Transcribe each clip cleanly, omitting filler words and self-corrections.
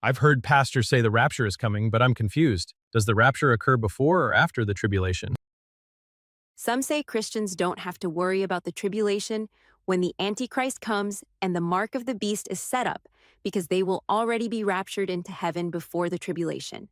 I've heard pastors say the rapture is coming, but I'm confused. Does the rapture occur before or after the tribulation? Some say Christians don't have to worry about the tribulation when the Antichrist comes and the mark of the beast is set up because they will already be raptured into heaven before the tribulation.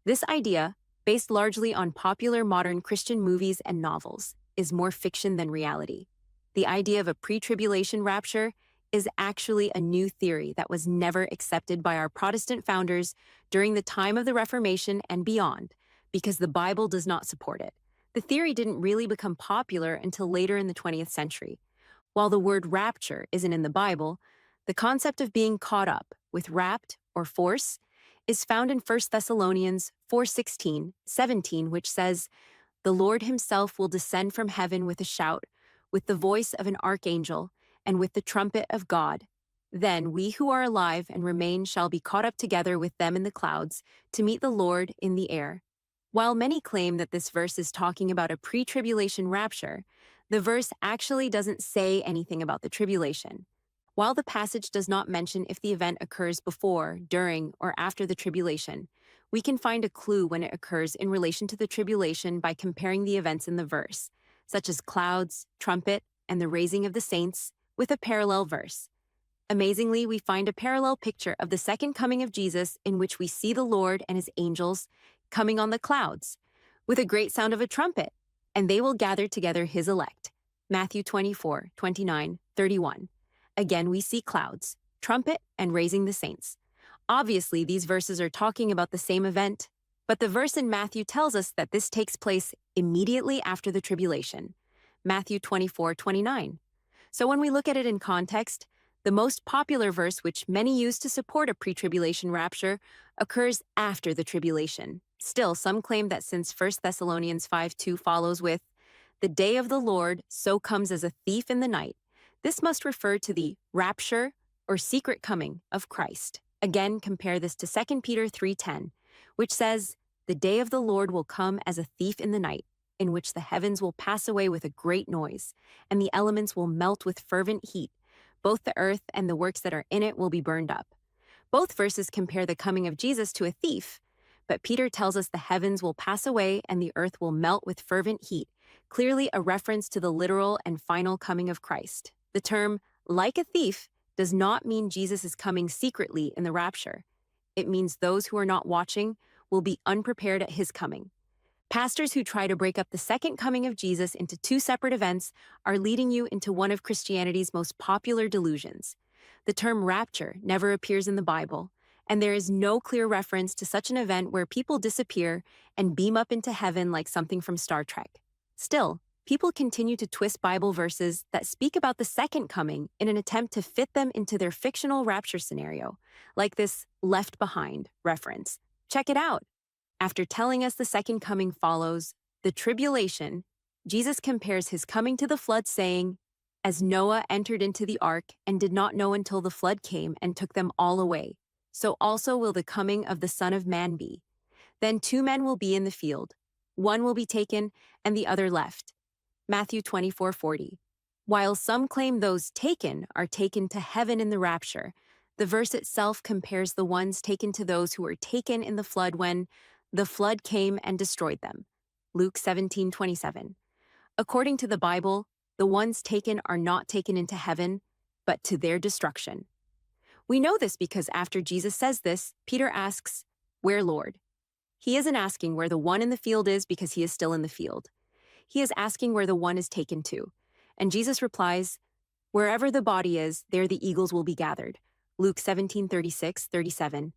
This idea, based largely on popular modern Christian movies and novels, is more fiction than reality. The idea of a pre-tribulation rapture is actually a new theory that was never accepted by our Protestant founders during the time of the Reformation and beyond, because the Bible does not support it. The theory didn't really become popular until later in the 20th century. While the word rapture isn't in the Bible, the concept of being caught up with rapt or force is found in 1 Thessalonians 4:16, 17, which says, "The Lord himself will descend from heaven with a shout, with the voice of an archangel, and with the trumpet of God. Then we who are alive and remain shall be caught up together with them in the clouds to meet the Lord in the air." While many claim that this verse is talking about a pre-tribulation rapture, the verse actually doesn't say anything about the tribulation. While the passage does not mention if the event occurs before, during, or after the tribulation, we can find a clue when it occurs in relation to the tribulation by comparing the events in the verse, such as clouds, trumpet, and the raising of the saints, with a parallel verse. Amazingly, we find a parallel picture of the second coming of Jesus in which we see the Lord and his angels coming on the clouds, with a great sound of a trumpet, and they will gather together his elect. Matthew 24:29, 31. Again, we see clouds, trumpet, and raising the saints. Obviously, these verses are talking about the same event, but the verse in Matthew tells us that this takes place immediately after the tribulation. Matthew 24:29. So when we look at it in context, the most popular verse, which many use to support a pre-tribulation rapture, occurs after the tribulation. Still, some claim that since 1 Thessalonians 5:2 follows with, "The day of the Lord so comes as a thief in the night," this must refer to the rapture or secret coming of Christ. Again, compare this to 2 Peter 3:10, which says, "The day of the Lord will come as a thief in the night, in which the heavens will pass away with a great noise, and the elements will melt with fervent heat. Both the earth and the works that are in it will be burned up." Both verses compare the coming of Jesus to a thief, but Peter tells us the heavens will pass away and the earth will melt with fervent heat, clearly a reference to the literal and final coming of Christ. The term, like a thief, does not mean Jesus is coming secretly in the rapture. It means those who are not watching will be unprepared at his coming. Pastors who try to break up the second coming of Jesus into two separate events are leading you into one of Christianity's most popular delusions. The term rapture never appears in the Bible, and there is no clear reference to such an event where people disappear and beam up into heaven like something from Star Trek. Still, people continue to twist Bible verses that speak about the second coming in an attempt to fit them into their fictional rapture scenario, like this "left behind" reference. Check it out. After telling us the second coming follows the tribulation, Jesus compares his coming to the flood, saying, "As Noah entered into the ark and did not know until the flood came and took them all away, so also will the coming of the Son of Man be. Then two men will be in the field. One will be taken and the other left." Matthew 24:40. While some claim those taken are taken to heaven in the rapture, the verse itself compares the ones taken to those who were taken in the flood when the flood came and destroyed them. Luke 17:27. According to the Bible, the ones taken are not taken into heaven, but to their destruction. We know this because after Jesus says this, Peter asks, "Where, Lord?" He isn't asking where the one in the field is because he is still in the field. He is asking where the one is taken to. And Jesus replies, "Wherever the body is, there the eagles will be gathered." Luke 17:36, 37.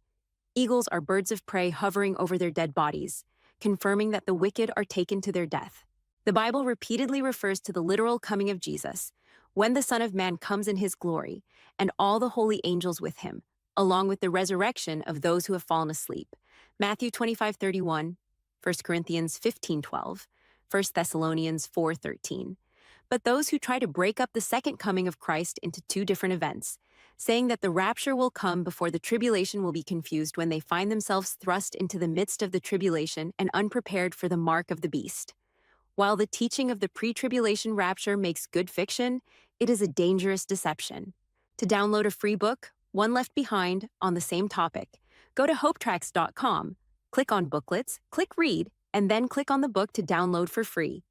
Eagles are birds of prey hovering over their dead bodies, confirming that the wicked are taken to their death. The Bible repeatedly refers to the literal coming of Jesus, when the Son of Man comes in his glory, and all the holy angels with him, along with the resurrection of those who have fallen asleep. Matthew 25:31, 1 Corinthians 15:12, 1 Thessalonians 4:13. But those who try to break up the second coming of Christ into two different events, saying that the rapture will come before the tribulation, will be confused when they find themselves thrust into the midst of the tribulation and unprepared for the mark of the beast. While the teaching of the pre-tribulation rapture makes good fiction, it is a dangerous deception. To download a free book, One Left Behind, on the same topic, Go to hopetracks.com, click on Booklets, click Read, and then click on the book to download for free.